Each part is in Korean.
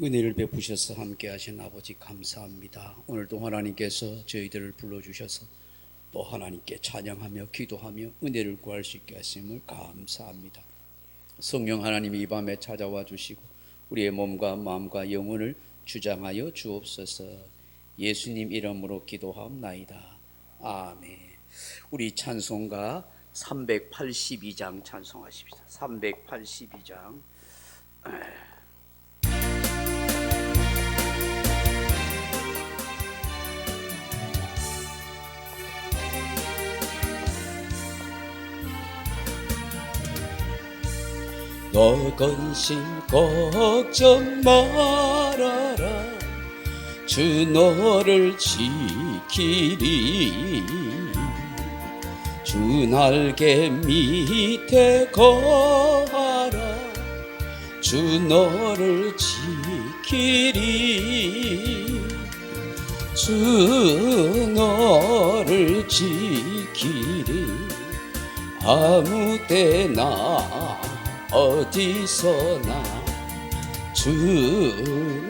은혜를 베푸셔서 함께 하신 아버지 감사합니다. 오늘도 하나님께서 저희들을 불러주셔서 또 하나님께 찬양하며 기도하며 은혜를 구할 수 있게 하심을 감사합니다. 성령 하나님이 이 밤에 찾아와 주시고 우리의 몸과 마음과 영혼을 주장하여 주옵소서. 예수님 이름으로 기도하옵나이다. 아멘. 우리 찬송가 382장 찬송하십시다. 382장. 너 근심 걱정 말아라. 주 너를 지키리. 주 날개 밑에 거하라. 주 너를 지키리. 주 너를 지키리. 아무 때나 어디서나 주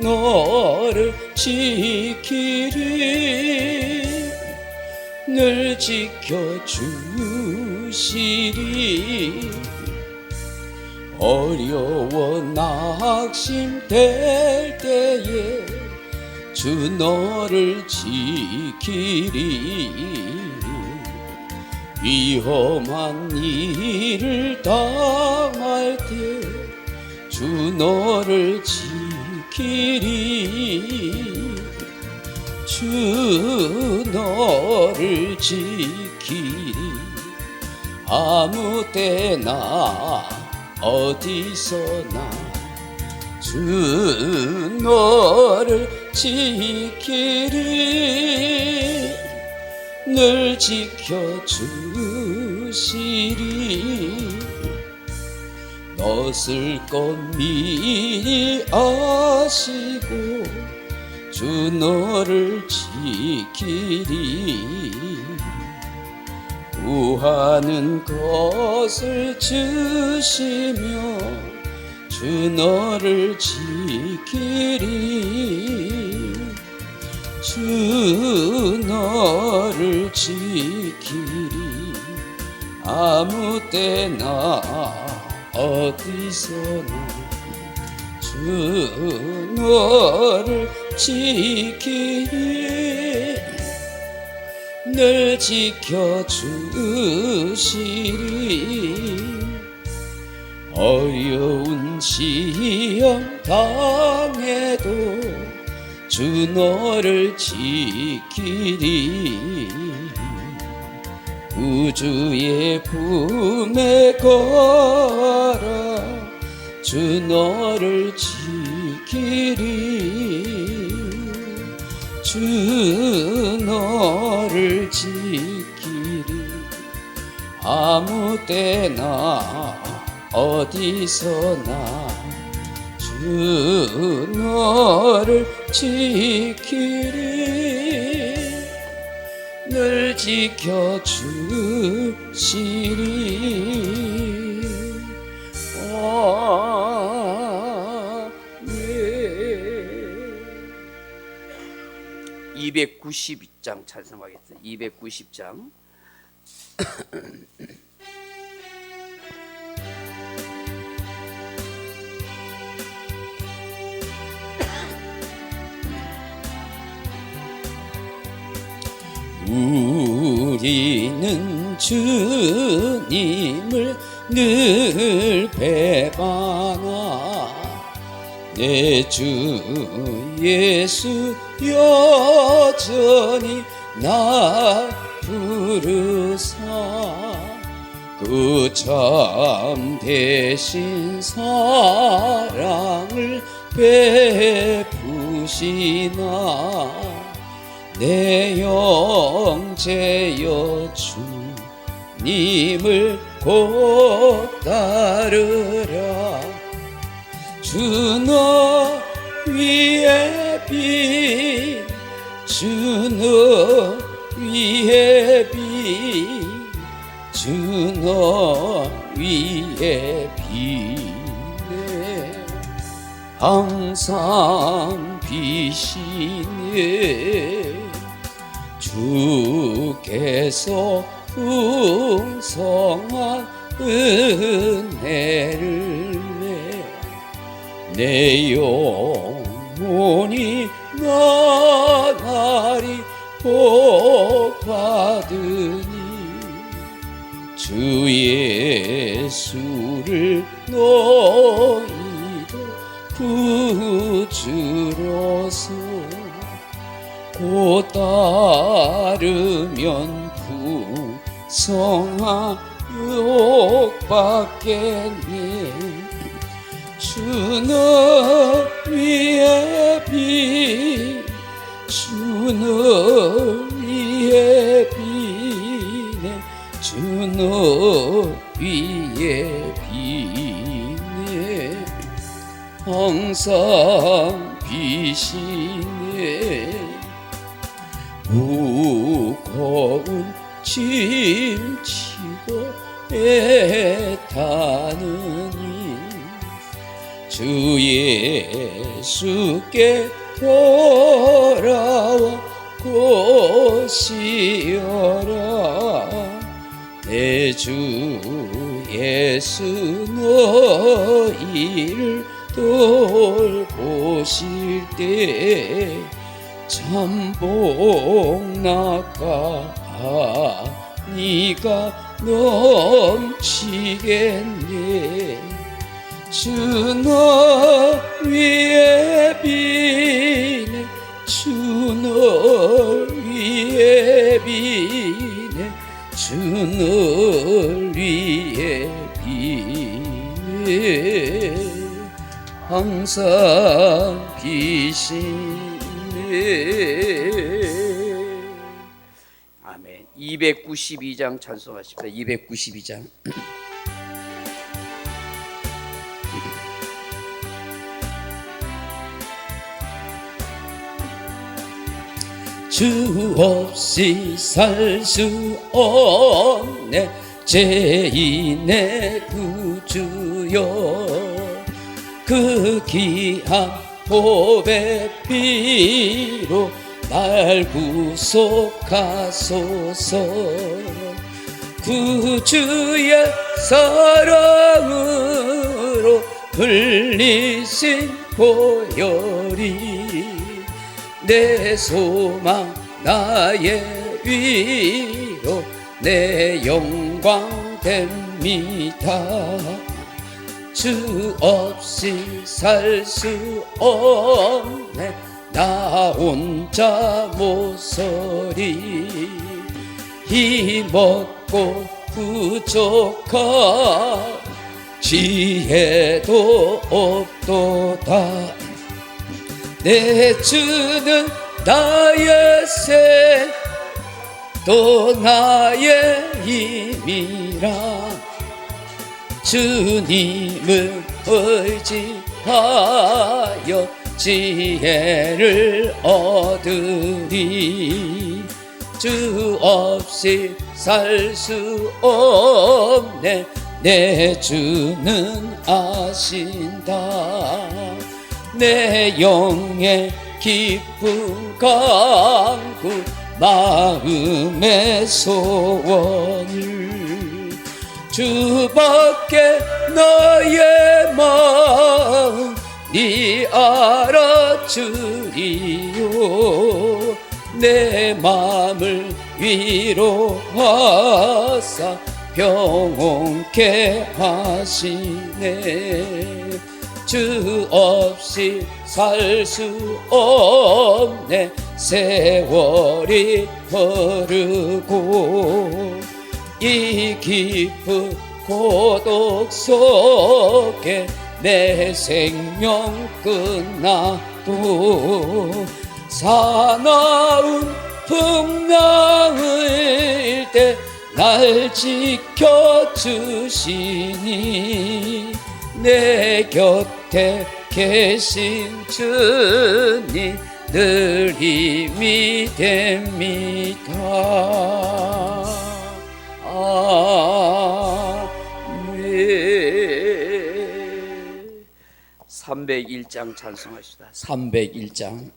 너를 지키리. 늘 지켜주시리. 어려워 낙심될 때에 주 너를 지키리. 위험한 일을 당할 때 주 너를 지키리. 주 너를 지키리. 아무 때나 어디서나 주 너를 지키리. 늘 지켜주시리. 넣었을 것 미리 아시고 주 너를 지키리. 구하는 것을 주시며 주 너를 지키리. 주 너를 지키리. 아무 때나 어디서나 주 너를 지키리. 늘 지켜주시리. 어려운 시험 당해도 주 너를 지키리. 우주의 품에 거하라. 주 너를 지키리. 주 너를 지키리. 아무 때나 어디서나 주 너를 지키리. 늘 지켜주시리. 아멘. 290장 찬송하겠습니다. 290장. 우리는 주님을 늘 배반하. 내 주 예수 여전히 날 부르사. 그 참되신 사랑을 베푸시나. 내 영제여 주님을 곧 따르라. 주 너 위에 빛. 주 너 위에 빛. 주 너 위에 빛. 항상 비시네 주께서 풍성한 은혜를 내 영혼이 나날이 복받으니 주 예수를 너희도 구주로서 곧 따르면 풍성한 복받겠네 주는 위에 주는 위에 비네 주는 위에 비네 항상 비시네 무거운 짐 지고 애타느니 주 예수께 돌아와 고시어라 내 주 예수 너희를 돌보실 때 참복 낚아 네가 넘치겠네 주 너 위에 비네 주 너 위에 비네 주 너 위에 비네 항상 비시네 아멘 292장 찬송하십니다 292장 주 없이 살 수 없네 죄인의 구주여 그 귀한 보배 피로 날 구속하소서 구주의 사랑으로 흘리신 보혈이 내 소망 나의 위로 내 영광 됩니다 주 없이 살 수 없네 나 혼자 모서리 힘없고 부족한 지혜도 없도다 내 주는 나의 새 또 나의 힘이라 주님을 의지하여 지혜를 얻으리 주 없이 살 수 없네 내 주는 아신다 내 영의 기쁨 강구 마음의 소원을 주밖에 나의 마음 네 알아주리요 내 마음을 위로하사 평온케 하시네 주 없이 살 수 없네 세월이 흐르고 이 깊은 고독 속에 내 생명 끝나도 사나운 풍랑일 때 날 지켜주시니 내 곁에 계신 주님 늘 힘이 됩니다. 아멘. 301장 찬송하시다. 301장.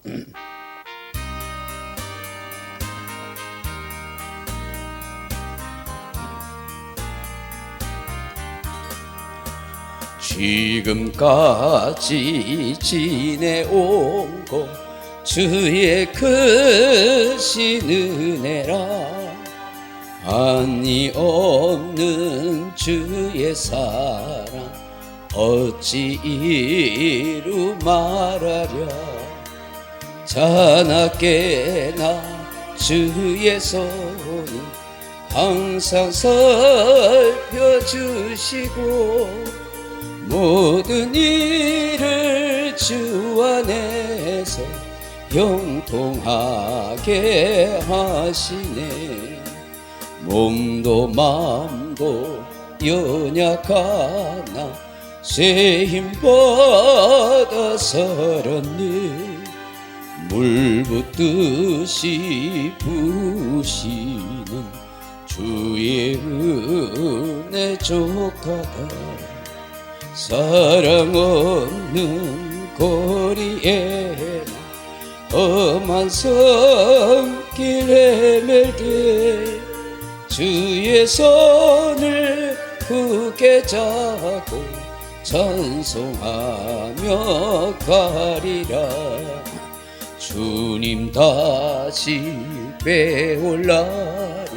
지금까지 지내온 것 주의 크신 은혜라. 한이 없는 주의 사랑 어찌 이루 말하랴. 자나깨나 주의 손이 항상 살펴주시고 모든 일을 주 안에서 형통하게 하시네. 몸도 마음도 연약하나 새 힘 받아 살았네. 물 붓듯이 부으시는 주의 은혜 족하다. 사랑 없는 거리에 험한 손길 헤맬 때 주의 손을 굳게 잡고 찬송하며 가리라. 주님 다시 배올 날이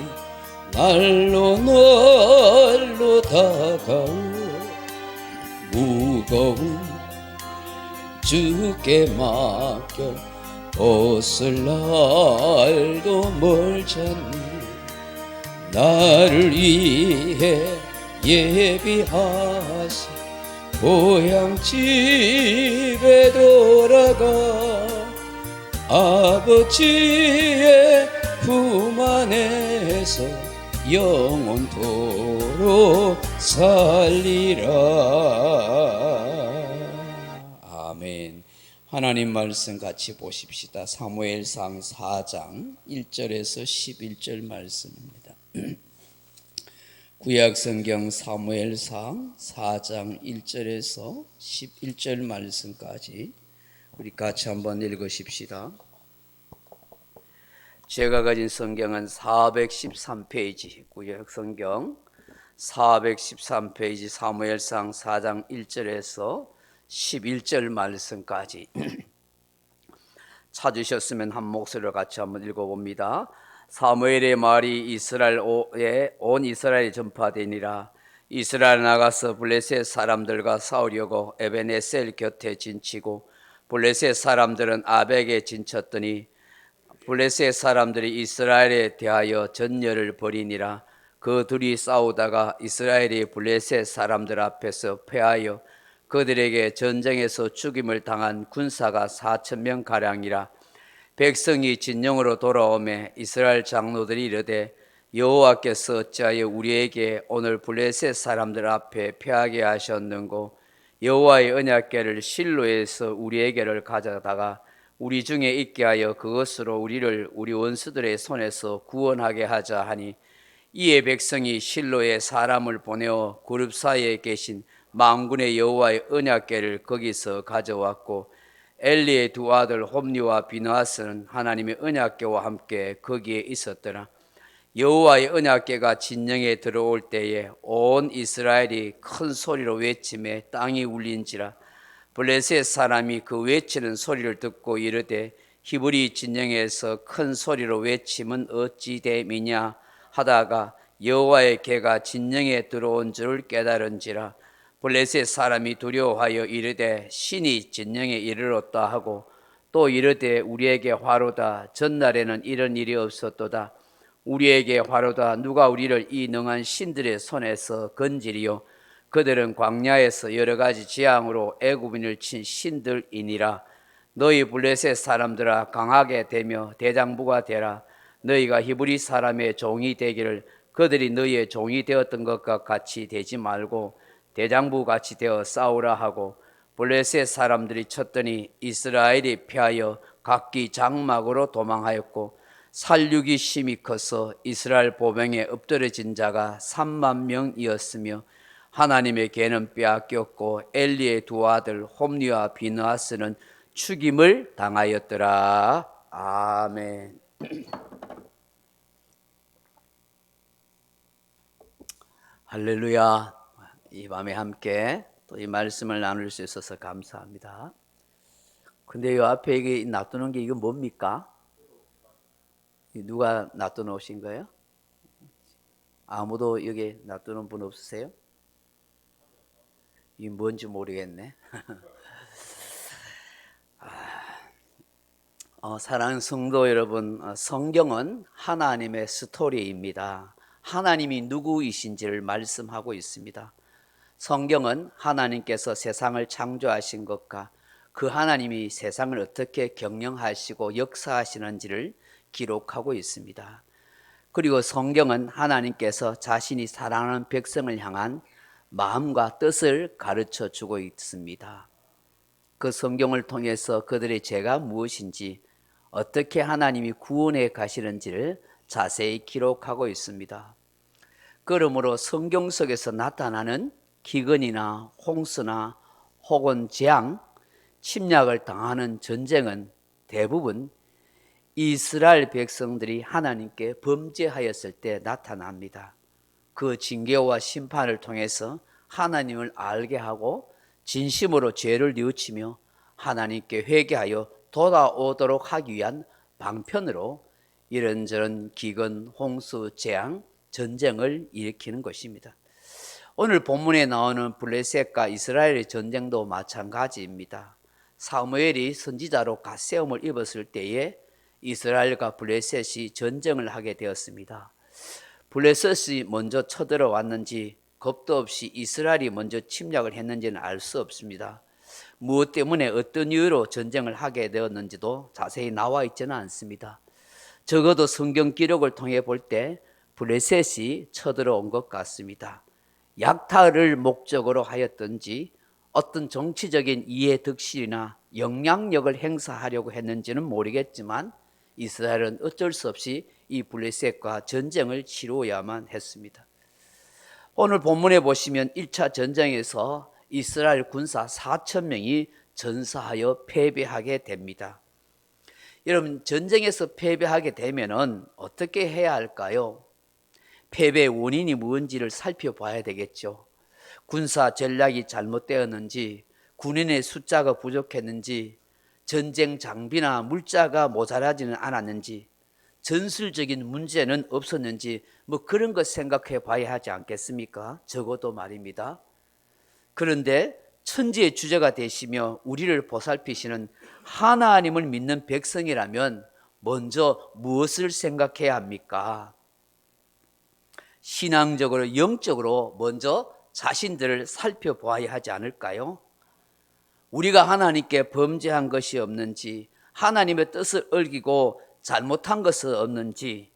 날로 날로 다가오. 무거운 주께 맡겨 벗을 날도 멀잖니. 나를 위해 예비하시 고향 집에 돌아가 아버지의 품 안에서 영원토록 살리라. 아멘. 하나님 말씀 같이 보십시다. 사무엘상 4장 1절에서 11절 말씀입니다. 구약성경 사무엘상 4장 1절에서 11절 말씀까지 우리 같이 한번 읽으십시다. 제가 가진 성경은 413페이지, 구약성경 413페이지 사무엘상 4장 1절에서 11절 말씀까지 찾으셨으면 한 목소리로 같이 한번 읽어봅니다. 사무엘의 말이 이스라엘에 온 이스라엘에 전파되니라. 이스라엘 나가서 블레셋 사람들과 싸우려고 에베네셀 곁에 진치고 블레셋 사람들은 아벡에 진쳤더니 블레셋 사람들이 이스라엘에 대하여 전열을 벌이니라. 그 둘이 싸우다가 이스라엘이 블레셋 사람들 앞에서 패하여 그들에게 전쟁에서 죽임을 당한 군사가 4,000명 가량이라. 백성이 진영으로 돌아오매 이스라엘 장로들이 이르되 여호와께서 어찌하여 우리에게 오늘 블레셋 사람들 앞에 패하게 하셨는고. 여호와의 언약궤를 실로에서 우리에게를 가져다가 우리 중에 있게 하여 그것으로 우리를 우리 원수들의 손에서 구원하게 하자 하니. 이에 백성이 실로에 사람을 보내어 그룹 사이에 계신 만군의 여호와의 언약궤를 거기서 가져왔고 엘리의 두 아들 홈리와 비느하스는 하나님의 언약궤와 함께 거기에 있었더라. 여호와의 언약궤가 진영에 들어올 때에 온 이스라엘이 큰 소리로 외치매 땅이 울린지라. 블레셋 사람이 그 외치는 소리를 듣고 이르되 히브리 진영에서 큰 소리로 외침은 어찌 됨이냐 하다가 여호와의 궤가 진영에 들어온 줄을 깨달은지라. 블레셋 사람이 두려워하여 이르되 신이 진영에 이르렀다 하고 또 이르되 우리에게 화로다. 전날에는 이런 일이 없었도다. 우리에게 화로다. 누가 우리를 이 능한 신들의 손에서 건지리요. 그들은 광야에서 여러 가지 재앙으로 애굽인을 친 신들이니라. 너희 블레셋 사람들아 강하게 되며 대장부가 되라. 너희가 히브리 사람의 종이 되기를 그들이 너희의 종이 되었던 것과 같이 되지 말고 대장부 같이 되어 싸우라 하고 블레셋 사람들이 쳤더니 이스라엘이 패하여 각기 장막으로 도망하였고 살육이 심히 커서 이스라엘 보병에 엎드러진 자가 3만 명이었으며 하나님의 계는 빼앗겼고 엘리의 두 아들 홈리와 비느하스는 죽임을 당하였더라. 아멘. 할렐루야. 이 밤에 함께 또 이 말씀을 나눌 수 있어서 감사합니다. 근데 이 앞에 이게 놔두는 게 이거 뭡니까? 누가 놔둬 놓으신 거예요? 아무도 여기 놔두는 분 없으세요? 이게 뭔지 모르겠네. 사랑하는 성도 여러분, 성경은 하나님의 스토리입니다. 하나님이 누구이신지를 말씀하고 있습니다. 성경은 하나님께서 세상을 창조하신 것과 그 하나님이 세상을 어떻게 경영하시고 역사하시는지를 기록하고 있습니다. 그리고 성경은 하나님께서 자신이 사랑하는 백성을 향한 마음과 뜻을 가르쳐 주고 있습니다. 그 성경을 통해서 그들의 죄가 무엇인지, 어떻게 하나님이 구원해 가시는지를 자세히 기록하고 있습니다. 그러므로 성경 속에서 나타나는 기근이나 홍수나 혹은 재앙, 침략을 당하는 전쟁은 대부분 이스라엘 백성들이 하나님께 범죄하였을 때 나타납니다. 그 징계와 심판을 통해서 하나님을 알게 하고 진심으로 죄를 뉘우치며 하나님께 회개하여 돌아오도록 하기 위한 방편으로 이런저런 기근, 홍수, 재앙, 전쟁을 일으키는 것입니다. 오늘 본문에 나오는 블레셋과 이스라엘의 전쟁도 마찬가지입니다. 사무엘이 선지자로 갓세움을 입었을 때에 이스라엘과 블레셋이 전쟁을 하게 되었습니다. 블레셋이 먼저 쳐들어왔는지 겁도 없이 이스라엘이 먼저 침략을 했는지는 알 수 없습니다. 무엇 때문에 어떤 이유로 전쟁을 하게 되었는지도 자세히 나와 있지는 않습니다. 적어도 성경 기록을 통해 볼 때 블레셋이 쳐들어온 것 같습니다. 약탈을 목적으로 하였던지 어떤 정치적인 이해 득실이나 영향력을 행사하려고 했는지는 모르겠지만 이스라엘은 어쩔 수 없이 이 블레셋과 전쟁을 치루어야만 했습니다. 오늘 본문에 보시면 1차 전쟁에서 이스라엘 군사 4,000명이 전사하여 패배하게 됩니다. 여러분, 전쟁에서 패배하게 되면은 어떻게 해야 할까요? 패배의 원인이 무엇인지를 살펴봐야 되겠죠. 군사 전략이 잘못되었는지, 군인의 숫자가 부족했는지, 전쟁 장비나 물자가 모자라지는 않았는지, 전술적인 문제는 없었는지 뭐 그런 것 생각해 봐야 하지 않겠습니까? 적어도 말입니다. 그런데 천지의 주제가 되시며 우리를 보살피시는 하나님을 믿는 백성이라면 먼저 무엇을 생각해야 합니까? 신앙적으로, 영적으로 먼저 자신들을 살펴보아야 하지 않을까요? 우리가 하나님께 범죄한 것이 없는지, 하나님의 뜻을 어기고 잘못한 것은 없는지,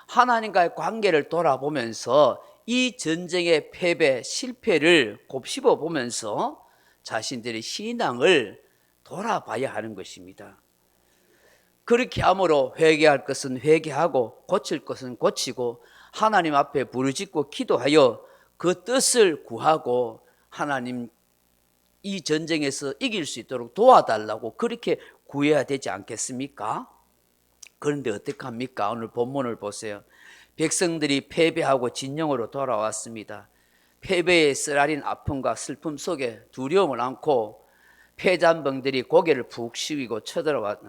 하나님과의 관계를 돌아보면서 이 전쟁의 패배, 실패를 곱씹어 보면서 자신들의 신앙을 돌아봐야 하는 것입니다. 그렇게 함으로 회개할 것은 회개하고 고칠 것은 고치고 하나님 앞에 부르짖고 기도하여 그 뜻을 구하고 하나님 이 전쟁에서 이길 수 있도록 도와달라고 그렇게 구해야 되지 않겠습니까? 그런데 어떡합니까? 오늘 본문을 보세요. 백성들이 패배하고 진영으로 돌아왔습니다. 패배의 쓰라린 아픔과 슬픔 속에 두려움을 안고 패잔병들이 고개를 푹 숙이고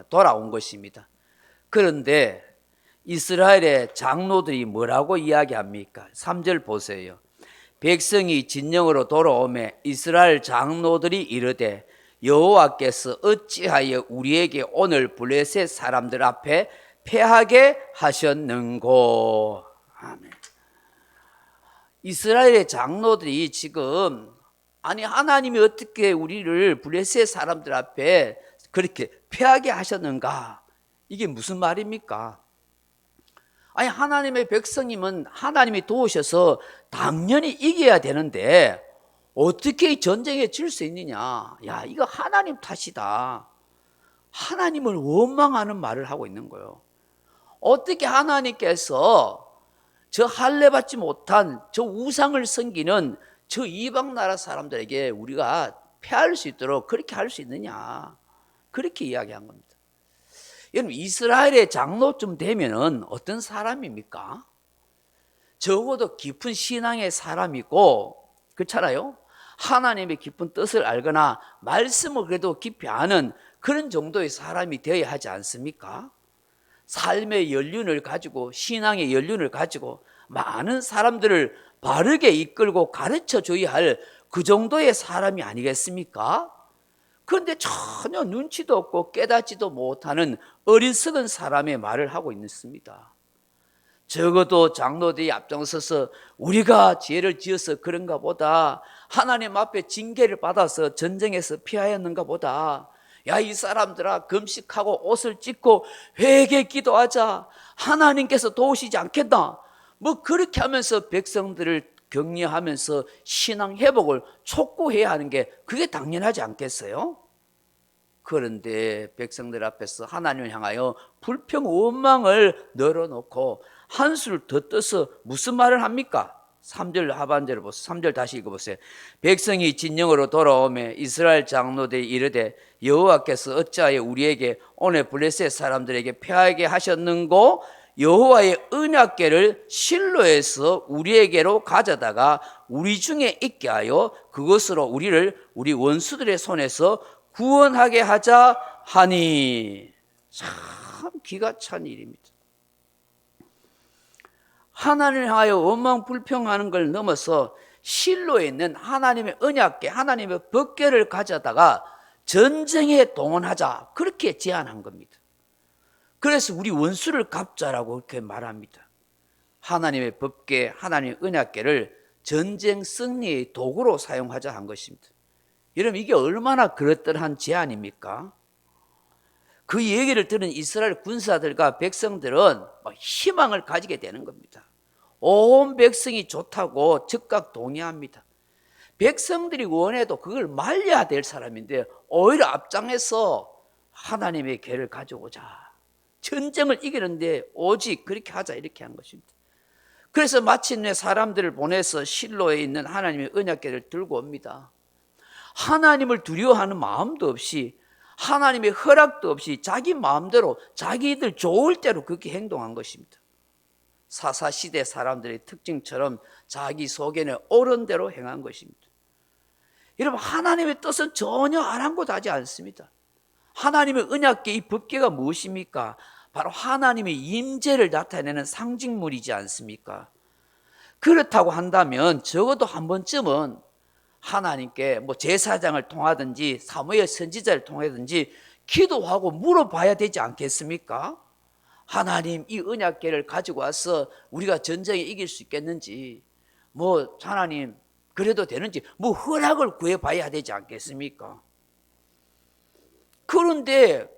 돌아온 것입니다. 그런데 이스라엘의 장로들이 뭐라고 이야기합니까? 3절 보세요. 백성이 진영으로 돌아오매 이스라엘 장로들이 이르되 여호와께서 어찌하여 우리에게 오늘 블레셋 사람들 앞에 패하게 하셨는고. 아멘. 이스라엘의 장로들이 지금 아니 하나님이 어떻게 우리를 블레셋 사람들 앞에 그렇게 패하게 하셨는가? 이게 무슨 말입니까? 아니 하나님의 백성이면 하나님이 도우셔서 당연히 이겨야 되는데 어떻게 이 전쟁에 질 수 있느냐? 야, 이거 하나님 탓이다. 하나님을 원망하는 말을 하고 있는 거예요. 어떻게 하나님께서 저 할례받지 못한 저 우상을 섬기는 저 이방 나라 사람들에게 우리가 패할 수 있도록 그렇게 할 수 있느냐, 그렇게 이야기한 겁니다. 여러분, 이스라엘의 장로쯤 되면은 어떤 사람입니까? 적어도 깊은 신앙의 사람이고, 그렇잖아요. 하나님의 깊은 뜻을 알거나 말씀을 그래도 깊이 아는 그런 정도의 사람이 되어야 하지 않습니까? 삶의 연륜을 가지고, 신앙의 연륜을 가지고 많은 사람들을 바르게 이끌고 가르쳐 줘야 할 그 정도의 사람이 아니겠습니까? 그런데 전혀 눈치도 없고 깨닫지도 못하는 어리석은 사람의 말을 하고 있습니다. 적어도 장로들이 앞장서서 우리가 죄를 지어서 그런가 보다, 하나님 앞에 징계를 받아서 전쟁에서 피하였는가 보다, 야, 이 사람들아, 금식하고 옷을 찢고 회개 기도하자, 하나님께서 도우시지 않겠나, 뭐 그렇게 하면서 백성들을 격려하면서 신앙 회복을 촉구해야 하는 게 그게 당연하지 않겠어요? 그런데 백성들 앞에서 하나님을 향하여 불평 원망을 늘어놓고 한수를 더 떠서 무슨 말을 합니까? 3절 하반절을 보세요. 3절 다시 읽어보세요. 백성이 진영으로 돌아오매 이스라엘 장로들이 이르되 여호와께서 어찌하여 우리에게 오늘 블레셋 사람들에게 패하게 하셨는고, 여호와의 언약궤를 실로에서 우리에게로 가져다가 우리 중에 있게 하여 그것으로 우리를 우리 원수들의 손에서 구원하게 하자 하니. 참 기가 찬 일입니다. 하나님을 향하여 원망 불평하는 걸 넘어서 실로에 있는 하나님의 언약궤, 하나님의 법궤를 가져다가 전쟁에 동원하자, 그렇게 제안한 겁니다. 그래서 우리 원수를 갚자라고 그렇게 말합니다. 하나님의 법궤, 하나님의 언약궤를 전쟁 승리의 도구로 사용하자 한 것입니다. 여러분, 이게 얼마나 그럴듯한 제안입니까? 그 얘기를 들은 이스라엘 군사들과 백성들은 희망을 가지게 되는 겁니다. 온 백성이 좋다고 즉각 동의합니다. 백성들이 원해도 그걸 말려야 될 사람인데 오히려 앞장에서 하나님의 궤를 가져오자, 전쟁을 이기는데 오직 그렇게 하자, 이렇게 한 것입니다. 그래서 마침내 사람들을 보내서 실로에 있는 하나님의 언약궤를 들고 옵니다. 하나님을 두려워하는 마음도 없이, 하나님의 허락도 없이 자기 마음대로 자기들 좋을 대로 그렇게 행동한 것입니다. 사사시대 사람들의 특징처럼 자기 속에는 옳은 대로 행한 것입니다. 여러분, 하나님의 뜻은 전혀 아랑곳하지 않습니다. 하나님의 언약궤, 이 법궤가 무엇입니까? 바로 하나님의 임재를 나타내는 상징물이지 않습니까? 그렇다고 한다면 적어도 한 번쯤은 하나님께 뭐 제사장을 통하든지 사무엘 선지자를 통하든지 기도하고 물어봐야 되지 않겠습니까? 하나님, 이 언약궤를 가지고 와서 우리가 전쟁에 이길 수 있겠는지, 뭐 하나님 그래도 되는지, 뭐 허락을 구해봐야 되지 않겠습니까? 그런데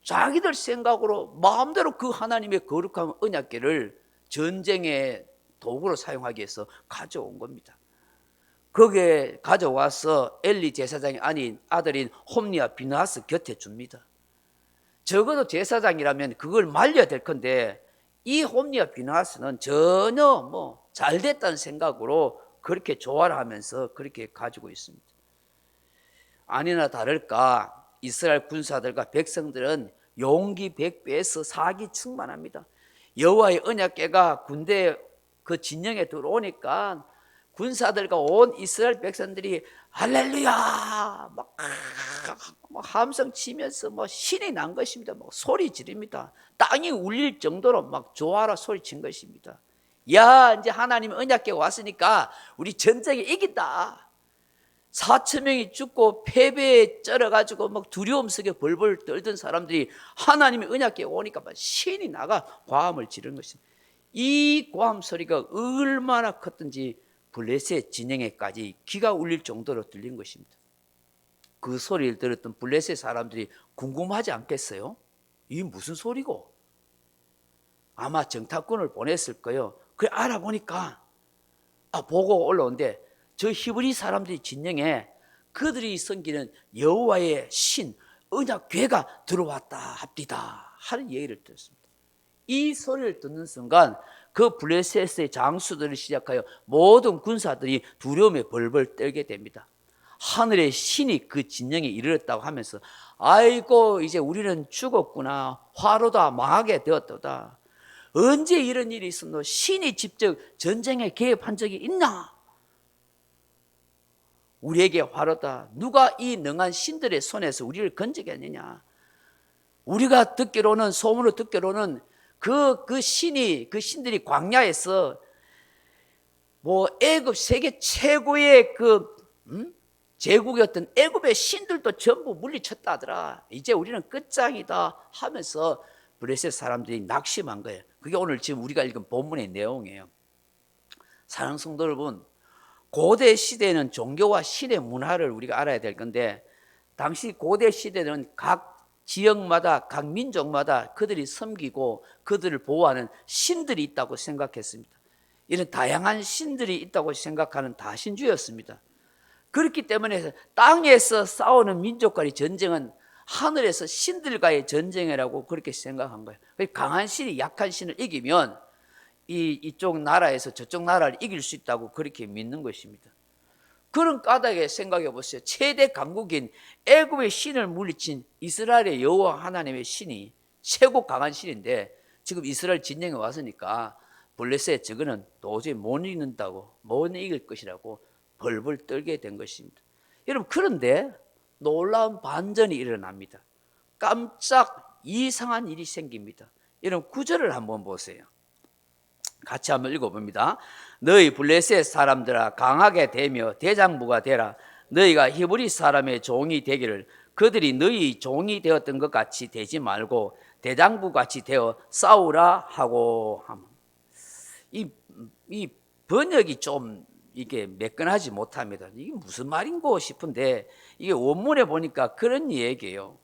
자기들 생각으로 마음대로 그 하나님의 거룩한 언약궤를 전쟁의 도구로 사용하기 위해서 가져온 겁니다. 거기에 가져와서 엘리 제사장이 아닌 아들인 홈리와 비느하스 곁에 줍니다. 적어도 제사장이라면 그걸 말려야 될 건데 이 홈리와 비느하스는 전혀 뭐 잘됐다는 생각으로 그렇게 조화를 하면서 그렇게 가지고 있습니다. 아니나 다를까 이스라엘 군사들과 백성들은 용기 백배에서 사기 충만합니다. 여호와의 언약궤가 군대 그 진영에 들어오니까 군사들과 온 이스라엘 백성들이 할렐루야 막 함성 치면서 뭐 신이 난 것입니다. 막 소리 지릅니다. 땅이 울릴 정도로 막 조아라 소리친 것입니다. 야, 이제 하나님 언약궤가 왔으니까 우리 전쟁에 이긴다. 4,000명이 죽고 패배에 쩔어가지고 막 두려움 속에 벌벌 떨던 사람들이 하나님의 언약궤가 오니까 막 신이 나가 고함을 지르는 것입니다. 이 고함 소리가 얼마나 컸든지 블레셋 진영에까지 귀가 울릴 정도로 들린 것입니다. 그 소리를 들었던 블레셋 사람들이 궁금하지 않겠어요? 이게 무슨 소리고? 아마 정탐꾼을 보냈을 거예요. 그래 알아보니까 보고 올라온데 저 히브리 사람들이 진영에 그들이 섬기는 여호와의 신 언약궤가 들어왔다 합디다 하는 얘기를 들었습니다. 이 소리를 듣는 순간 그 블레셋의 장수들을 시작하여 모든 군사들이 두려움에 벌벌 떨게 됩니다. 하늘의 신이 그 진영에 이르렀다고 하면서 아이고 이제 우리는 죽었구나, 화로다, 망하게 되었도다. 언제 이런 일이 있었노? 신이 직접 전쟁에 개입한 적이 있나? 우리에게 화로다. 누가 이 능한 신들의 손에서 우리를 건지겠느냐? 우리가 듣기로는, 소문으로 듣기로는 그 신들이 광야에서 애굽 세계 최고의 제국이었던 애굽의 신들도 전부 물리쳤다 하더라. 이제 우리는 끝장이다 하면서 블레셋 사람들이 낙심한 거예요. 그게 오늘 지금 우리가 읽은 본문의 내용이에요. 사랑하는 성도 여러분, 고대 시대는 종교와 신의 문화를 우리가 알아야 될 건데, 당시 고대 시대는 각 지역마다, 각 민족마다 그들이 섬기고 그들을 보호하는 신들이 있다고 생각했습니다. 이런 다양한 신들이 있다고 생각하는 다신주의였습니다. 그렇기 때문에 땅에서 싸우는 민족과의 전쟁은 하늘에서 신들과의 전쟁이라고 그렇게 생각한 거예요. 강한 신이 약한 신을 이기면 이쪽 나라에서 저쪽 나라를 이길 수 있다고 그렇게 믿는 것입니다. 그런 까닭에 생각해 보세요. 최대 강국인 애굽의 신을 물리친 이스라엘의 여호와 하나님의 신이 최고 강한 신인데, 지금 이스라엘 진영에 왔으니까 블레셋 저거는 도저히 못 이긴다고, 못 이길 것이라고 벌벌 떨게 된 것입니다. 여러분, 그런데 놀라운 반전이 일어납니다. 깜짝 이상한 일이 생깁니다. 여러분, 9절을 한번 보세요. 같이 한번 읽어봅니다. 너희 블레셋 사람들아, 강하게 되며 대장부가 되라. 너희가 히브리 사람의 종이 되기를 그들이 너희 종이 되었던 것 같이 되지 말고 대장부 같이 되어 싸우라 하고. 이 번역이 좀 이게 매끈하지 못합니다. 이게 무슨 말인고 싶은데, 이게 원문에 보니까 그런 얘기예요.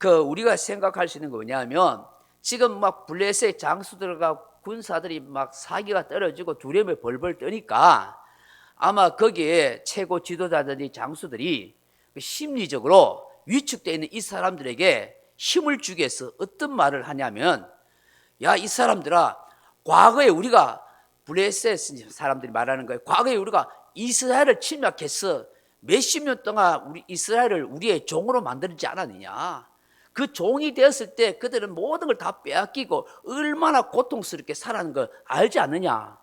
우리가 생각할 수 있는 거 뭐냐면, 지금 막 블레셋 장수들과 군사들이 막 사기가 떨어지고 두려움에 벌벌 떠니까 아마 거기에 최고 지도자들이, 장수들이 심리적으로 위축되어 있는 이 사람들에게 힘을 주기 위해서 어떤 말을 하냐면, 야, 이 사람들아, 과거에 우리가, 블레셋 사람들이 말하는 거예요. 과거에 우리가 이스라엘을 침략해서 몇십 년 동안 우리 이스라엘을 우리의 종으로 만들지 않았느냐. 그 종이 되었을 때 그들은 모든 걸 다 빼앗기고 얼마나 고통스럽게 살아가는 걸 알지 않느냐.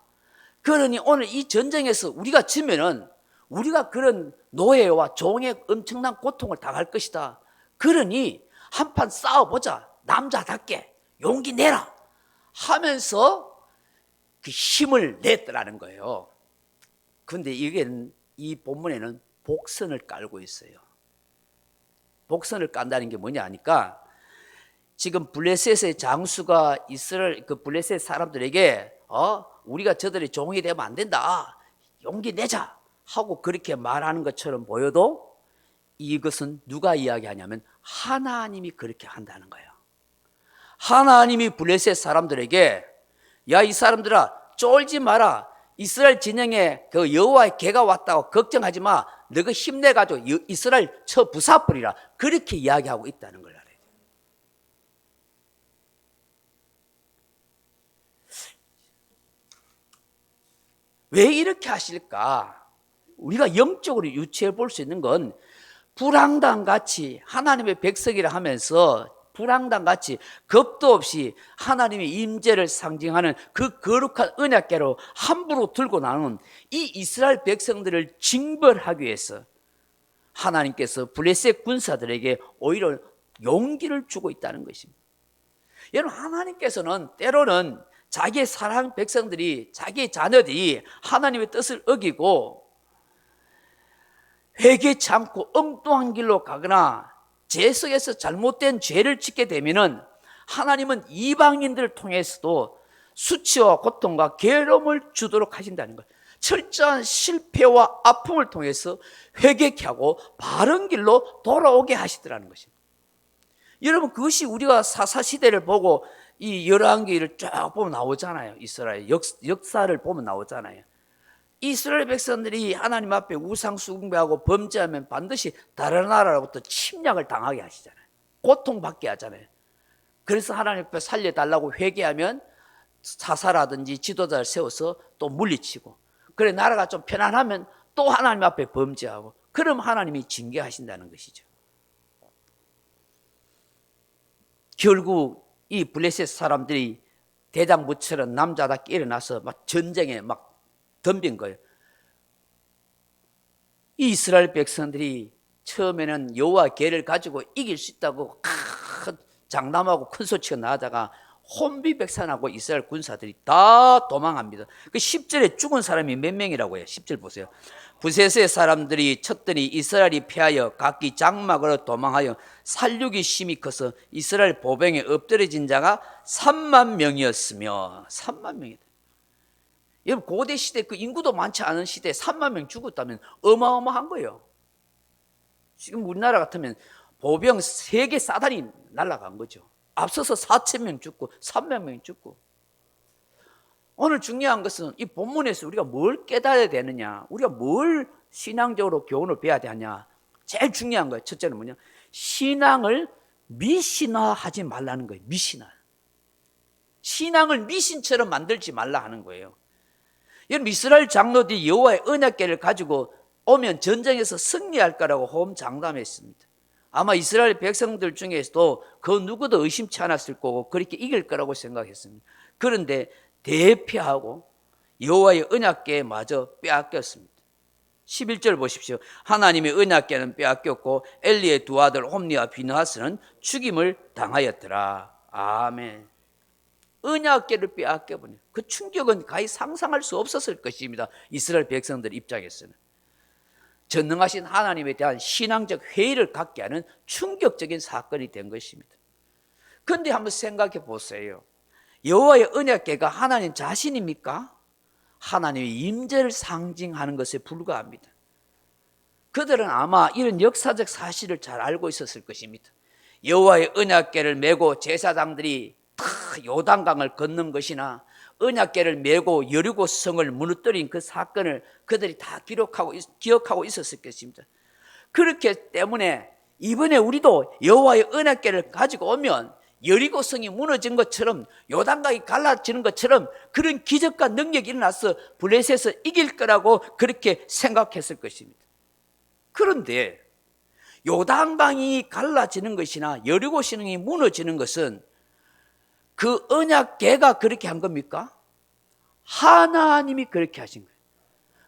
그러니 오늘 이 전쟁에서 우리가 지면은 우리가 그런 노예와 종의 엄청난 고통을 당할 것이다. 그러니 한판 싸워보자. 남자답게 용기 내라 하면서 그 힘을 냈더라는 거예요. 그런데 이 본문에는 복선을 깔고 있어요. 복선을 깐다는 게 뭐냐 하니까, 지금 블레셋의 장수가 이스라엘 블레셋 사람들에게 우리가 저들의 종이 되면 안 된다, 용기 내자 하고 그렇게 말하는 것처럼 보여도 이것은 누가 이야기하냐면 하나님이 그렇게 한다는 거예요. 하나님이 블레셋 사람들에게, 야, 이 사람들아, 쫄지 마라. 이스라엘 진영에 그 여호와의 개가 왔다고 걱정하지 마. 너가 힘내가지고 이스라엘 쳐 부숴버리라. 그렇게 이야기하고 있다는 걸 알아야 돼요. 왜 이렇게 하실까? 우리가 영적으로 유추해 볼 수 있는 건, 불황당같이 하나님의 백성이라 하면서 불황당같이 겁도 없이 하나님의 임재를 상징하는 그 거룩한 언약궤로 함부로 들고 나오는 이 이스라엘 백성들을 징벌하기 위해서 하나님께서 블레셋 군사들에게 오히려 용기를 주고 있다는 것입니다. 여러분, 하나님께서는 때로는 자기의 사랑 백성들이, 자기의 자녀들이 하나님의 뜻을 어기고 회개치 않고 엉뚱한 길로 가거나 죄 속에서 잘못된 죄를 짓게 되면은 하나님은 이방인들을 통해서도 수치와 고통과 괴로움을 주도록 하신다는 거예요. 철저한 실패와 아픔을 통해서 회개케 하고 바른 길로 돌아오게 하시더라는 것입니다. 여러분, 그것이 우리가 사사시대를 보고 이 열왕기를 쫙 보면 나오잖아요. 이스라엘 역사를 보면 나오잖아요. 이스라엘 백성들이 하나님 앞에 우상 숭배하고 범죄하면 반드시 다른 나라로부터 침략을 당하게 하시잖아요. 고통받게 하잖아요. 그래서 하나님 앞에 살려달라고 회개하면 사사라든지 지도자를 세워서 또 물리치고, 그래 나라가 좀 편안하면 또 하나님 앞에 범죄하고, 그럼 하나님이 징계하신다는 것이죠. 결국 이 블레셋 사람들이 대장부처럼 남자답게 일어나서 막 전쟁에 막 덤빈 거예요. 이 이스라엘 백성들이 처음에는 여호와 계를 가지고 이길 수 있다고 큰 장담하고 큰 소치가 나다가 혼비백산하고 이스라엘 군사들이 다 도망합니다. 그 10절에 죽은 사람이 몇 명이라고 해요? 10절 보세요. 브셋의 사람들이 쳤더니 이스라엘이 피하여 각기 장막으로 도망하여 살육이 심히 커서 이스라엘 보병에 엎드려진 자가 3만 명이었으며. 3만 명이다. 여러분, 고대 시대 그 인구도 많지 않은 시대에 3만 명 죽었다면 어마어마한 거예요. 지금 우리나라 같으면 보병 3개 싸다리 날아간 거죠. 앞서서 4천 명 죽고 3만 명 죽고. 오늘 중요한 것은 이 본문에서 우리가 뭘 깨달아야 되느냐, 우리가 뭘 신앙적으로 교훈을 배워야 되느냐. 제일 중요한 거예요. 첫째는 뭐냐, 신앙을 미신화하지 말라는 거예요. 미신화. 신앙을 미신처럼 만들지 말라 하는 거예요. 여러분, 이스라엘 장로들이 여호와의 언약궤를 가지고 오면 전쟁에서 승리할 거라고 호언장담했습니다. 아마 이스라엘 백성들 중에서도 그 누구도 의심치 않았을 거고 그렇게 이길 거라고 생각했습니다. 그런데 대피하고 여호와의 언약궤마저 빼앗겼습니다. 11절 보십시오. 하나님의 언약궤는 빼앗겼고 엘리의 두 아들 홈리와 비느하스는 죽임을 당하였더라. 아멘. 언약궤를 빼앗겨버려요. 그 충격은 가히 상상할 수 없었을 것입니다. 이스라엘 백성들 입장에서는. 전능하신 하나님에 대한 신앙적 회의를 갖게 하는 충격적인 사건이 된 것입니다. 그런데 한번 생각해 보세요. 여호와의 언약궤가 하나님 자신입니까? 하나님의 임재를 상징하는 것에 불과합니다. 그들은 아마 이런 역사적 사실을 잘 알고 있었을 것입니다. 여호와의 언약궤를 메고 제사장들이 요단강을 건넌 것이나 언약궤를 메고 여리고 성을 무너뜨린 그 사건을 그들이 다 기억하고 있었을 것입니다. 그렇기 때문에 이번에 우리도 여호와의 언약궤를 가지고 오면 여리고 성이 무너진 것처럼 요단강이 갈라지는 것처럼 그런 기적과 능력이 일어나서 블레셋을 이길 거라고 그렇게 생각했을 것입니다. 그런데 요단강이 갈라지는 것이나 여리고 성이 무너지는 것은 그 언약궤가 그렇게 한 겁니까? 하나님이 그렇게 하신 거예요.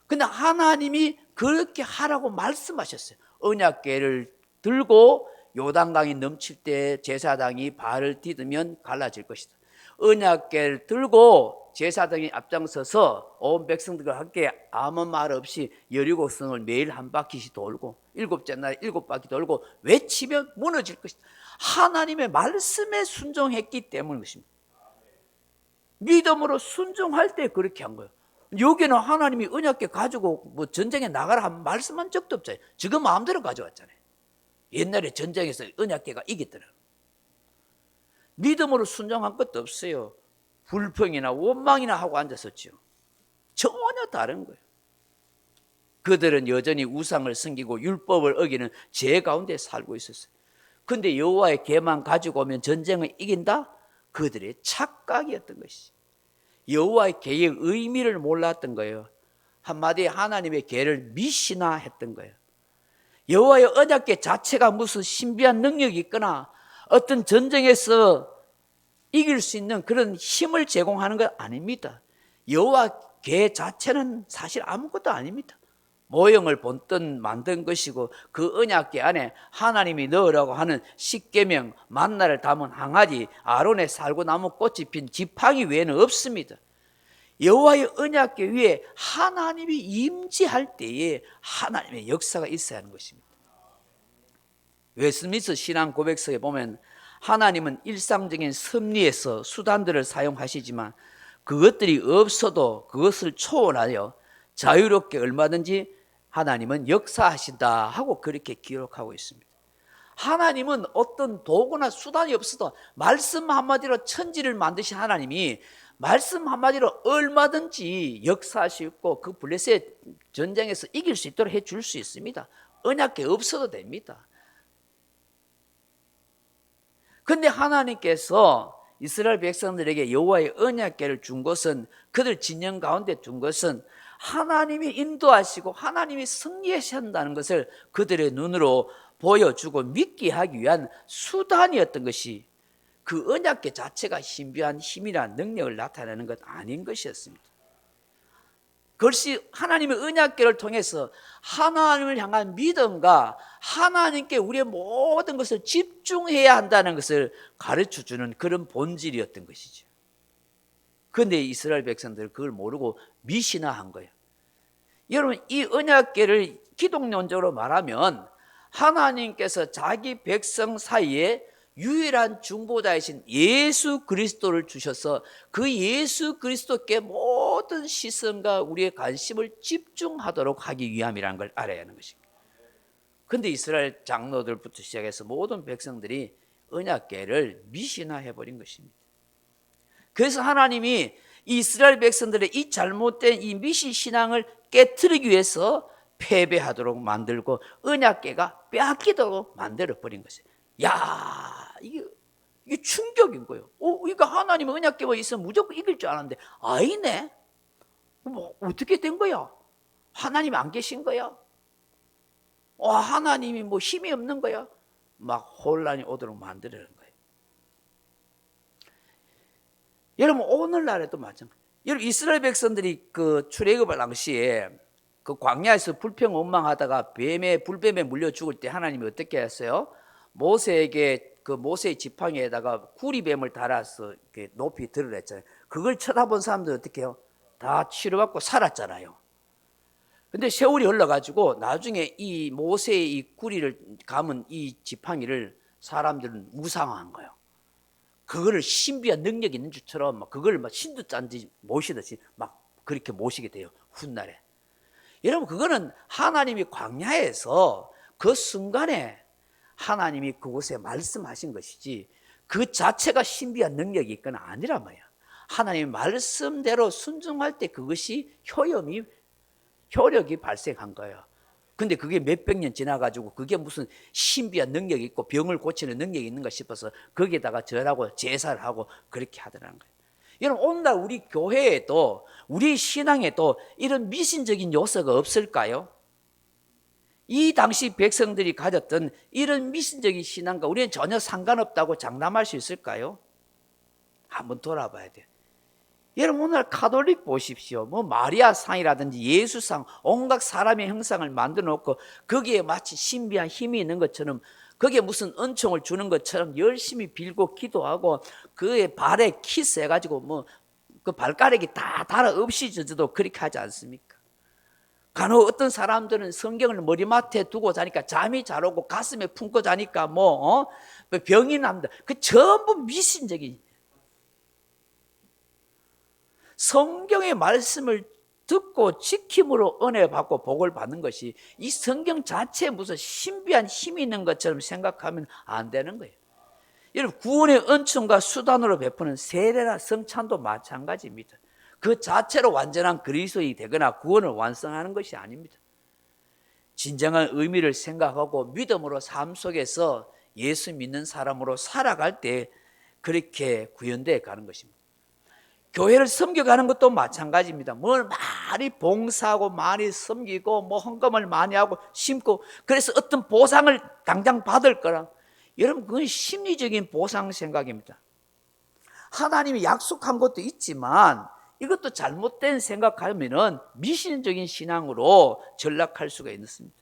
근데 하나님이 그렇게 하라고 말씀하셨어요. 언약궤를 들고 요단강이 넘칠 때 제사장이 발을 디디면 갈라질 것이다. 언약궤를 들고 제사장이 앞장서서 온 백성들과 함께 아무 말 없이 여리고성을 매일 한 바퀴씩 돌고 7째 날 7바퀴 돌고 외치면 무너질 것이다. 하나님의 말씀에 순종했기 때문인 것입니다. 믿음으로 순종할 때 그렇게 한 거예요. 여기는 하나님이 언약궤 가지고 뭐 전쟁에 나가라 한 말씀한 적도 없잖아요. 지금 마음대로 가져왔잖아요. 옛날에 전쟁에서 언약궤가 이겼더라고요. 믿음으로 순종한 것도 없어요. 불평이나 원망이나 하고 앉았었죠. 전혀 다른 거예요. 그들은 여전히 우상을 섬기고 율법을 어기는 죄 가운데 살고 있었어요. 근데 여호와의 궤만 가지고 오면 전쟁을 이긴다? 그들의 착각이었던 것이죠. 여호와의 궤의 의미를 몰랐던 거예요. 한마디에 하나님의 궤를 미신화했던 거예요. 여호와의 언약궤 자체가 무슨 신비한 능력이 있거나 어떤 전쟁에서 이길 수 있는 그런 힘을 제공하는 것 아닙니다. 여호와 궤 자체는 사실 아무것도 아닙니다. 모형을 본뜻 만든 것이고 그 언약궤 안에 하나님이 넣으라고 하는 십계명, 만나를 담은 항아리, 아론의 살구나무 꽃이 핀 지팡이 외에는 없습니다. 여호와의 언약궤 위에 하나님이 임재할 때에 하나님의 역사가 있어야 하는 것입니다. 웨스트민스터 신앙 고백서에 보면 하나님은 일상적인 섭리에서 수단들을 사용하시지만 그것들이 없어도 그것을 초월하여 자유롭게 얼마든지 하나님은 역사하신다 하고 그렇게 기록하고 있습니다. 하나님은 어떤 도구나 수단이 없어도 말씀 한마디로 천지를 만드신 하나님이 말씀 한마디로 얼마든지 역사할 수 있고 그 블레셋 전쟁에서 이길 수 있도록 해줄 수 있습니다. 언약궤 없어도 됩니다. 그런데 하나님께서 이스라엘 백성들에게 여호와의 언약궤를 준 것은, 그들 진영 가운데 둔 것은 하나님이 인도하시고 하나님이 승리하신다는 것을 그들의 눈으로 보여주고 믿게 하기 위한 수단이었던 것이, 그 언약궤 자체가 신비한 힘이나 능력을 나타내는 것 아닌 것이었습니다. 그것이 하나님의 언약궤를 통해서 하나님을 향한 믿음과 하나님께 우리의 모든 것을 집중해야 한다는 것을 가르쳐주는 그런 본질이었던 것이죠. 그런데 이스라엘 백성들은 그걸 모르고 미신화한 거예요. 여러분, 이 언약궤를 기독론적으로 말하면 하나님께서 자기 백성 사이에 유일한 중보자이신 예수 그리스도를 주셔서 그 예수 그리스도께 모든 시선과 우리의 관심을 집중하도록 하기 위함이라는 걸 알아야 하는 것입니다. 그런데 이스라엘 장로들부터 시작해서 모든 백성들이 언약궤를 미신화해버린 것입니다. 그래서 하나님이 이스라엘 백성들의 이 잘못된 이 미신 신앙을 깨트리기 위해서 패배하도록 만들고 언약궤가 빼앗기도록 만들어버린 것이에요. 야, 이게 충격인 거예요. 그러니까 하나님의 언약궤가 있으면 무조건 이길 줄 알았는데 아니네. 뭐 어떻게 된 거야? 하나님이 안 계신 거야? 하나님이 뭐 힘이 없는 거야? 막 혼란이 오도록 만들어낸 거예요. 여러분, 오늘날에도 마찬가지. 여러분, 이스라엘 백성들이 그 출애굽을 당시에 그 광야에서 불평원망하다가 불뱀에 물려 죽을 때 하나님이 어떻게 했어요? 모세에게 그 모세의 지팡이에다가 구리뱀을 달아서 이렇게 높이 드러냈잖아요. 그걸 쳐다본 사람들 어떻게 해요? 다 치료받고 살았잖아요. 근데 세월이 흘러가지고 나중에 이 모세의 이 구리를 감은 이 지팡이를 사람들은 우상화한 거예요. 그거를 신비한 능력이 있는 줄처럼 그걸 막 신두짠지 모시듯이 막 그렇게 모시게 돼요, 훗날에. 여러분, 그거는 하나님이 광야에서 그 순간에 하나님이 그곳에 말씀하신 것이지 그 자체가 신비한 능력이 있거나 아니란 말이야. 하나님의 말씀대로 순종할 때 그것이 효력이 발생한 거예요. 근데 그게 몇백 년 지나가지고 그게 무슨 신비한 능력이 있고 병을 고치는 능력이 있는가 싶어서 거기에다가 절하고 제사를 하고 그렇게 하더라는 거예요. 여러분, 오늘날 우리 교회에도 우리 신앙에도 이런 미신적인 요소가 없을까요? 이 당시 백성들이 가졌던 이런 미신적인 신앙과 우리는 전혀 상관없다고 장담할 수 있을까요? 한번 돌아봐야 돼요. 여러분, 오늘 가톨릭 보십시오. 뭐 마리아 상이라든지 예수상, 온갖 사람의 형상을 만들어 놓고 거기에 마치 신비한 힘이 있는 것처럼, 거기에 무슨 은총을 주는 것처럼 열심히 빌고 기도하고 그의 발에 키스 해가지고 뭐 그 발가락이 다 달아 없이져도 그렇게 하지 않습니까? 간혹 어떤 사람들은 성경을 머리맡에 두고 자니까 잠이 잘 오고 가슴에 품고 자니까 병이 납니다. 그 전부 미신적인, 성경의 말씀을 듣고 지킴으로 은혜 받고 복을 받는 것이 이 성경 자체에 무슨 신비한 힘이 있는 것처럼 생각하면 안 되는 거예요. 여러분, 구원의 은총과 수단으로 베푸는 세례나 성찬도 마찬가지입니다. 그 자체로 완전한 그리스도인이 되거나 구원을 완성하는 것이 아닙니다. 진정한 의미를 생각하고 믿음으로 삶 속에서 예수 믿는 사람으로 살아갈 때 그렇게 구현되어 가는 것입니다. 교회를 섬겨가는 것도 마찬가지입니다. 뭘 많이 봉사하고 많이 섬기고 뭐 헌금을 많이 하고 심고 그래서 어떤 보상을 당장 받을 거라. 여러분, 그건 심리적인 보상 생각입니다. 하나님이 약속한 것도 있지만 이것도 잘못된 생각하면은 미신적인 신앙으로 전락할 수가 있습니다.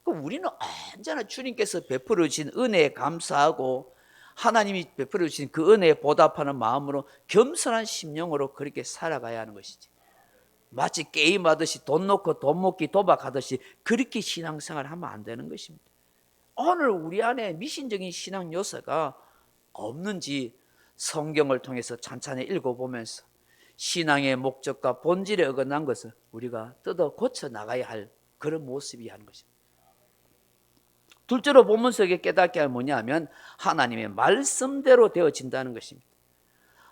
우리는 언제나 주님께서 베풀어 주신 은혜에 감사하고 하나님이 베풀어 주신 그 은혜에 보답하는 마음으로 겸손한 심령으로 그렇게 살아가야 하는 것이지, 마치 게임하듯이 돈 놓고 돈 먹기 도박하듯이 그렇게 신앙생활을 하면 안 되는 것입니다. 오늘 우리 안에 미신적인 신앙 요소가 없는지 성경을 통해서 찬찬히 읽어보면서 신앙의 목적과 본질에 어긋난 것을 우리가 뜯어 고쳐 나가야 할 그런 모습이 하는 것입니다. 둘째로 본문 속에 깨닫게 할 뭐냐면 하나님의 말씀대로 되어진다는 것입니다.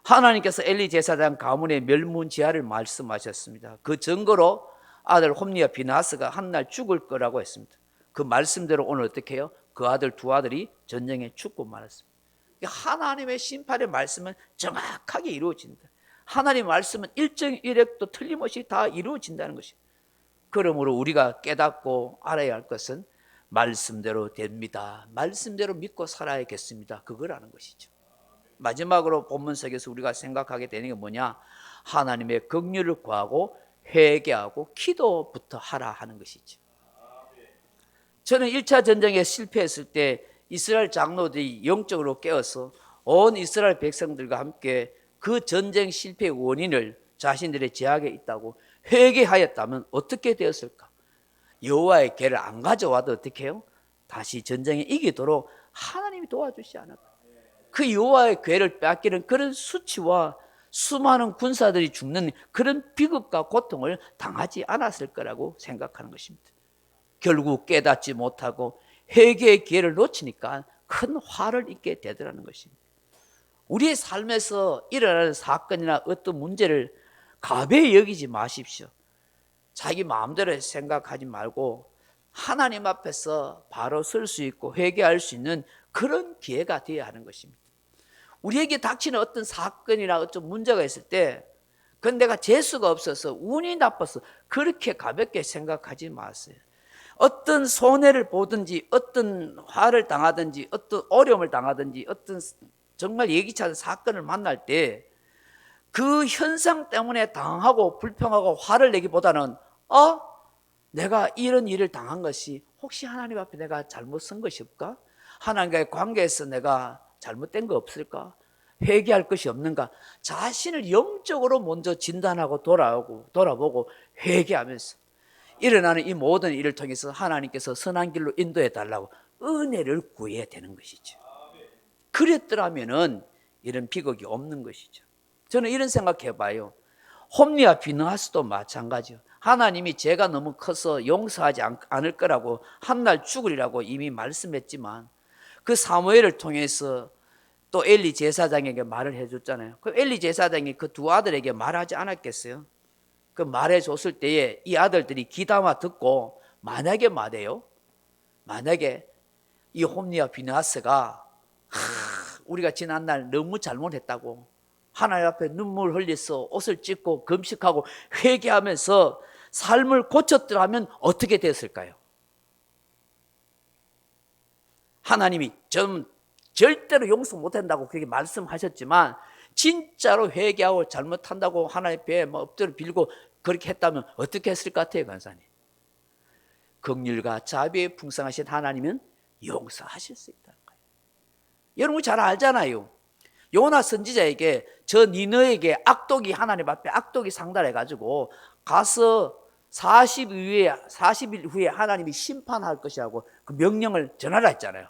하나님께서 엘리 제사장 가문의 멸문지하를 말씀하셨습니다. 그 증거로 아들 홈리와 비나스가 한 날 죽을 거라고 했습니다. 그 말씀대로 오늘 어떻게 해요? 그 아들 두 아들이 전쟁에 죽고 말았습니다. 하나님의 심판의 말씀은 정확하게 이루어진다. 하나님의 말씀은 일정일획도 틀림없이 다 이루어진다는 것입니다. 그러므로 우리가 깨닫고 알아야 할 것은 말씀대로 됩니다. 말씀대로 믿고 살아야겠습니다. 그거라는 것이죠. 마지막으로 본문 속에서 우리가 생각하게 되는 게 뭐냐? 하나님의 긍휼을 구하고 회개하고 기도부터 하라 하는 것이죠. 저는 1차 전쟁에 실패했을 때 이스라엘 장로들이 영적으로 깨어서 온 이스라엘 백성들과 함께 그 전쟁 실패의 원인을 자신들의 제약에 있다고 회개하였다면 어떻게 되었을까? 여호와의 궤를 안 가져와도 어떻게 해요? 다시 전쟁에 이기도록 하나님이 도와주시지 않을까? 그 여호와의 궤를 빼앗기는 그런 수치와 수많은 군사들이 죽는 그런 비극과 고통을 당하지 않았을 거라고 생각하는 것입니다. 결국 깨닫지 못하고 회개의 기회를 놓치니까 큰 화를 입게 되더라는 것입니다. 우리의 삶에서 일어나는 사건이나 어떤 문제를 가벼이 여기지 마십시오. 자기 마음대로 생각하지 말고 하나님 앞에서 바로 설 수 있고 회개할 수 있는 그런 기회가 되어야 하는 것입니다. 우리에게 닥치는 어떤 사건이나 어떤 문제가 있을 때 그건 내가 재수가 없어서 운이 나빠서 그렇게 가볍게 생각하지 마세요. 어떤 손해를 보든지 어떤 화를 당하든지 어떤 어려움을 당하든지 어떤 정말 예기치 않은 사건을 만날 때 그 현상 때문에 당하고 불평하고 화를 내기보다는 내가 이런 일을 당한 것이 혹시 하나님 앞에 내가 잘못 쓴 것이 없을까? 하나님과의 관계에서 내가 잘못된 거 없을까? 회개할 것이 없는가? 자신을 영적으로 먼저 진단하고 돌아보고 회개하면서 일어나는 이 모든 일을 통해서 하나님께서 선한 길로 인도해 달라고 은혜를 구해야 되는 것이죠. 그랬더라면은 이런 비극이 없는 것이죠. 저는 이런 생각해 봐요. 홈리와 비느하스도 마찬가지요. 하나님이 죄가 너무 커서 용서하지 않을 거라고 한날 죽으리라고 이미 말씀했지만 그 사무엘을 통해서 또 엘리 제사장에게 말을 해줬잖아요. 그럼 엘리 제사장이 그 두 아들에게 말하지 않았겠어요? 그 말해줬을 때에 이 아들들이 귀담아 듣고 만약에 말해요. 만약에 이 홈리와 비느하스가 우리가 지난날 너무 잘못했다고 하나님 앞에 눈물 흘려서 옷을 찢고 금식하고 회개하면서 삶을 고쳤더라면 어떻게 됐을까요? 하나님이 좀 절대로 용서 못한다고 그렇게 말씀하셨지만 진짜로 회개하고 잘못한다고 하나님 앞에 엎드려 빌고 그렇게 했다면 어떻게 했을 것 같아요, 간사님? 긍휼과 자비에 풍성하신 하나님은 용서하실 수 있다는 거예요. 여러분 잘 알잖아요. 요나 선지자에게 저 니느에게 악독이 하나님 앞에 악독이 상달해가지고 가서 40일 후에 하나님이 심판할 것이라고 그 명령을 전하라 했잖아요.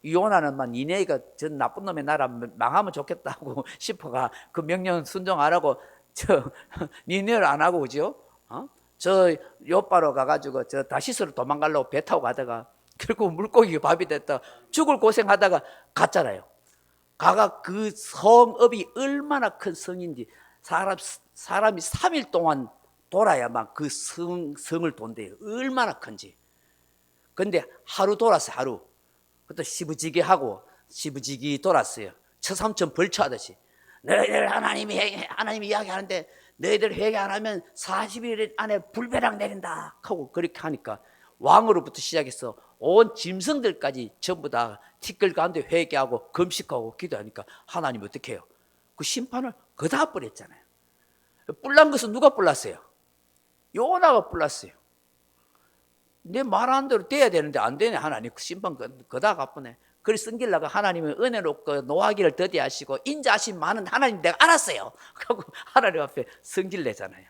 요나는 막 니네가 저 나쁜 놈의 나라 망하면 좋겠다고 싶어가 그 명령 순종 안 하고 저 니네를 안 하고 그죠? 저 요바로 가가지고 저 다시스로 도망가려고 배 타고 가다가 결국 물고기가 밥이 됐다 죽을 고생하다가 갔잖아요. 가가 그 성읍이 얼마나 큰 성인지 사람이 3일 동안 돌아야만 그 성을 돈대요. 얼마나 큰지. 근데 하루 돌았어요. 하루. 그것도 시부지기 돌았어요. 처삼천 벌초하듯이. 너희들 하나님이 이야기하는데 너희들 회개 안 하면 40일 안에 불벼락 내린다 하고 그렇게 하니까 왕으로부터 시작해서 온 짐승들까지 전부 다 티끌 가운데 회개하고 금식하고 기도하니까 하나님 어떻게 해요? 그 심판을 거다 뿌렸잖아요. 뿔난 것은 누가 뿔났어요? 요나가 뿔났어요. 내 말하는 대로 돼야 되는데 안 되네. 하나님 그 심판 거다 갚으네. 그래서 승길라가 하나님의 은혜롭고 노하기를 더디하시고 인자하신 많은 하나님 내가 알았어요. 하고 하나님 앞에 승길 내잖아요.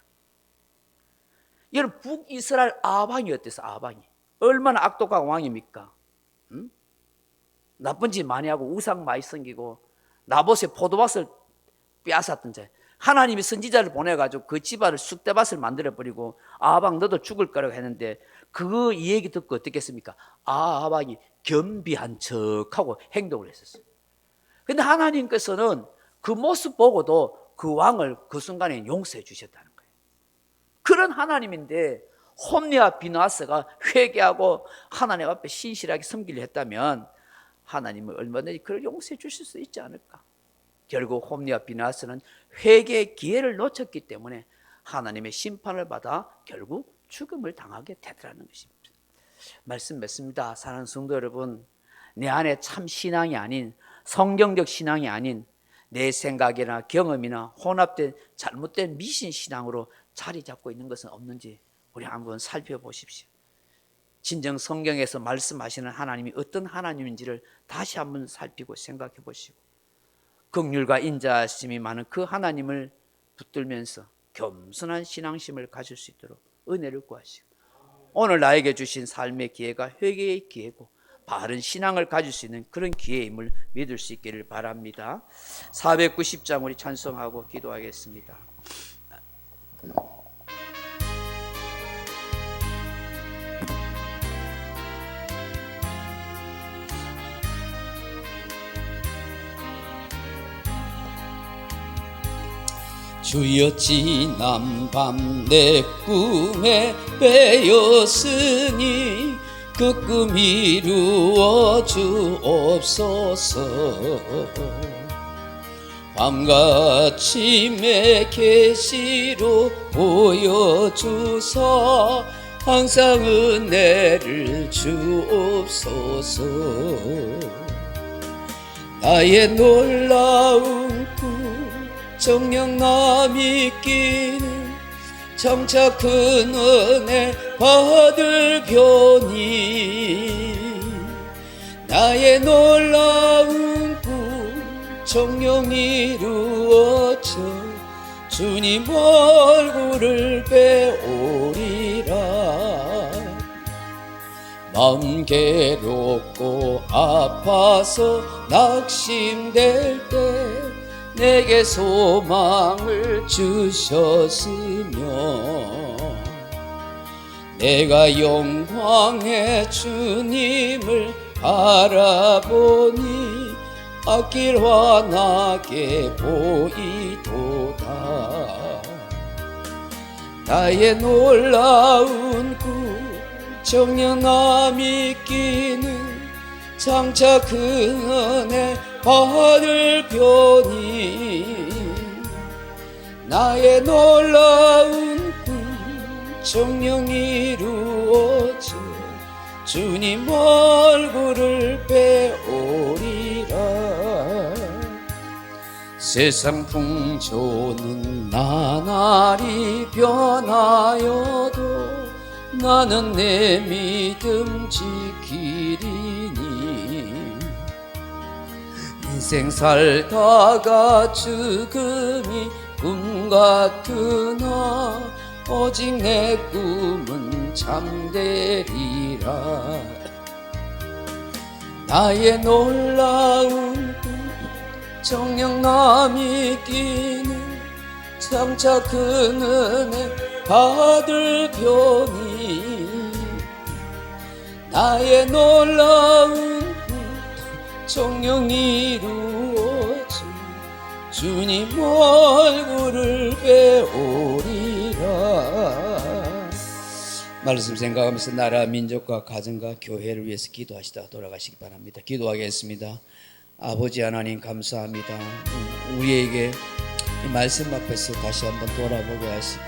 여러분 북이스라엘 아방이 어땠어? 아방이 얼마나 악독한 왕입니까? 나쁜 짓 많이 하고 우상 많이 섬기고 나봇의 포도밭을 빼앗았던 자. 하나님이 선지자를 보내가지고 그 집안을 쑥대밭을 만들어버리고 아방 너도 죽을 거라고 했는데 그 얘기 듣고 어떻게 했습니까? 아방이 겸비한 척하고 행동을 했었어요. 근데 하나님께서는 그 모습 보고도 그 왕을 그 순간에 용서해 주셨다는 거예요. 그런 하나님인데 홈리와 비느하스가 회개하고 하나님 앞에 신실하게 섬기려 했다면 하나님은 얼마든지 그를 용서해 주실 수 있지 않을까. 결국 홈리와 비나스는 회개의 기회를 놓쳤기 때문에 하나님의 심판을 받아 결국 죽음을 당하게 되더라는 것입니다. 말씀 맺습니다. 사랑하는 성도 여러분, 내 안에 참 신앙이 아닌, 성경적 신앙이 아닌 내 생각이나 경험이나 혼합된 잘못된 미신 신앙으로 자리 잡고 있는 것은 없는지 우리 한번 살펴보십시오. 진정 성경에서 말씀하시는 하나님이 어떤 하나님인지를 다시 한번 살피고 생각해 보시고 긍휼과 인자하심이 많은 그 하나님을 붙들면서 겸손한 신앙심을 가질 수 있도록 은혜를 구하시고, 오늘 나에게 주신 삶의 기회가 회개의 기회고 바른 신앙을 가질 수 있는 그런 기회임을 믿을 수 있기를 바랍니다. 490장 우리 찬송하고 기도하겠습니다. 주여 지난 밤 내 꿈에 빼었으니 그 꿈 이루어 주옵소서. 밤같이 매 계시로 보여주사 항상 은혜를 주옵소서. 나의 놀라운 꿈 정녕 나 믿기는 점차 큰 은혜 받을 편이, 나의 놀라운 꿈 정녕 이루어져 주님 얼굴을 배우리라. 마음 괴롭고 아파서 낙심될 때 내게 소망을 주셨으며, 내가 영광의 주님을 바라보니 앞길 환하게 보이도다. 나의 놀라운 꿈 정녕 나 믿기는 장차 큰 은혜 받을 편이, 나의 놀라운 꿈 정녕 이루어져 주님 얼굴을 배우리라. 세상 풍조는 나날이 변하여도 나는 내 믿음 지키리니, 인생 살다가 죽음이 꿈 같으나 오직 내 꿈은 참되리라. 나의 놀라운 꿈 정녕 나 믿기는 장차 큰 은혜 받을 편이, 나의 놀라운 꿈 정녕 이루어져 주님 얼굴을 배우리라. 말씀 생각하면서 나라 민족과 가정과 교회를 위해서 기도하시다 돌아가시기 바랍니다. 기도하겠습니다. 아버지 하나님 감사합니다. 우리에게 이 말씀 앞에서 다시 한번 돌아보게 하시고,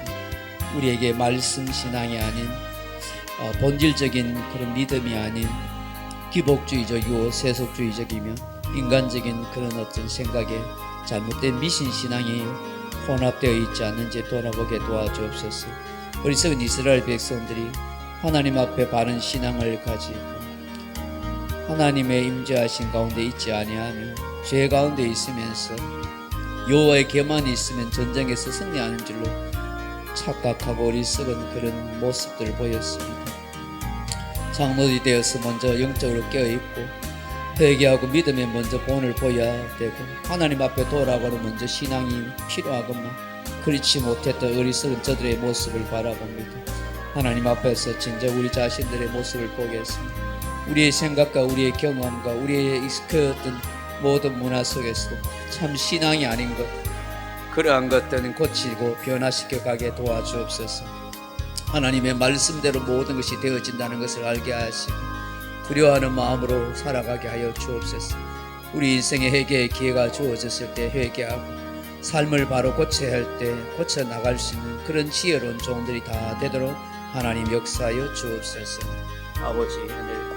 우리에게 말씀 신앙이 아닌 본질적인 그런 믿음이 아닌 기복주의적이고 세속주의적이며 인간적인 그런 어떤 생각에 잘못된 미신 신앙이 혼합되어 있지 않는지 돌아보게 도와주옵소서. 어리석은 이스라엘 백성들이 하나님 앞에 바른 신앙을 가지고 하나님의 임재하신 가운데 있지 아니하며 죄 가운데 있으면서 여호와의 계만이 있으면 전쟁에서 승리하는 줄로 착각하고 어리석은 그런 모습들을 보였습니다. 장로들이 되어서 먼저 영적으로 깨어있고 회개하고 믿음에 먼저 본을 보여야 되고 하나님 앞에 돌아가는 먼저 신앙이 필요하건만 그렇지 못했던 어리석은 저들의 모습을 바라봅니다. 하나님 앞에서 진짜 우리 자신들의 모습을 보겠습니다. 우리의 생각과 우리의 경험과 우리의 익숙했던 모든 문화 속에서도 참 신앙이 아닌 것, 그러한 것들은 고치고 변화시켜 가게 도와주옵소서. 하나님의 말씀대로 모든 것이 되어진다는 것을 알게 하시고 두려워하는 마음으로 살아가게 하여 주옵소서. 우리 인생의 회개의 기회가 주어졌을 때 회개하고 삶을 바로 고쳐야 할 때 고쳐 나갈 수 있는 그런 지혜로운 종들이 다 되도록 하나님 역사하여 주옵소서. 아버지, 은혜를